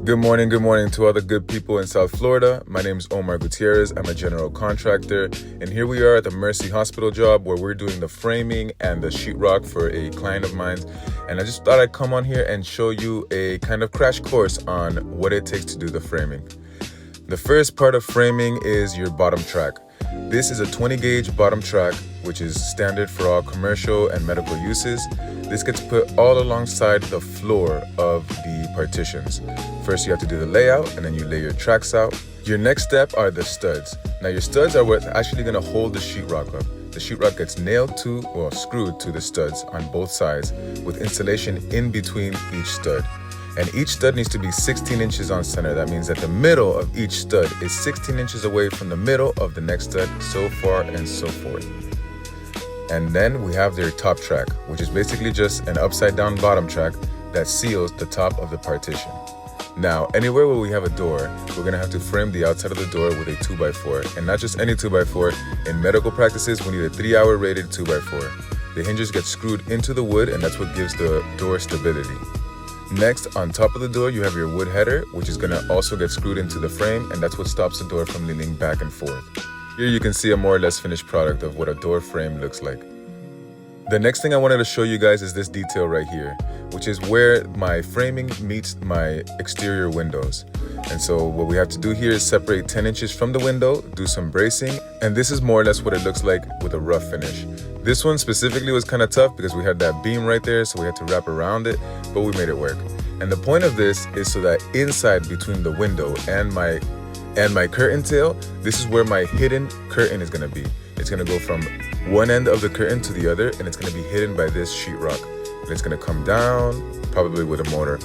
Good morning to all the good people in South Florida. My name is Omar Gutierrez. I'm a general contractor, and here we are at the Mercy Hospital job where we're doing the framing and the sheetrock for a client of mine. And I just thought I'd come on here and show you a kind of crash course on what it takes to do the framing. The first part of framing is your bottom track. This is a 20 gauge bottom track, which is standard for all commercial and medical uses. This gets put all alongside the floor of the partitions. First, you have to do the layout, and then you lay your tracks out. Your next step are the studs. Now, your studs are what's actually going to hold the sheetrock up. The sheetrock gets nailed to, or screwed to the studs on both sides with insulation in between each stud. And each stud needs to be 16 inches on center. That means that the middle of each stud is 16 inches away from the middle of the next stud, so far and so forth. And then we have their top track, which is basically just an upside down bottom track that seals the top of the partition. Now, anywhere where we have a door, we're gonna have to frame the outside of the door with a 2x4. And not just any 2x4. In medical practices, we need a 3-hour rated 2x4. The hinges get screwed into the wood, and that's what gives the door stability. Next, on top of the door, you have your wood header, which is gonna also get screwed into the frame, and that's what stops the door from leaning back and forth. Here you can see a more or less finished product of what a door frame looks like. The next thing I wanted to show you guys is this detail right here, which is where my framing meets my exterior windows. And so what we have to do here is separate 10 inches from the window, do some bracing, and this is more or less what it looks like with a rough finish. This one specifically was kind of tough because we had that beam right there, so we had to wrap around it, but we made it work. And the point of this is so that inside between the window and my curtain tail, this is where my hidden curtain is gonna be. It's gonna go from one end of the curtain to the other, and it's gonna be hidden by this sheetrock. And it's gonna come down, probably with a motor.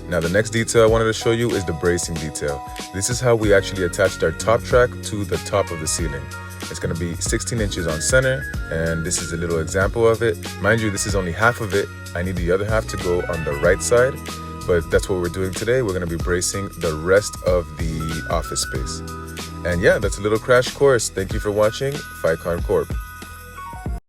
Now the next detail I wanted to show you is the bracing detail. This is how we actually attached our top track to the top of the ceiling. It's gonna be 16 inches on center, and this is a little example of it. Mind you, this is only half of it. I need the other half to go on the right side, but that's what we're doing today. We're gonna be bracing the rest of the office space. And yeah, that's a little crash course. Thank you for watching Fikon Corp.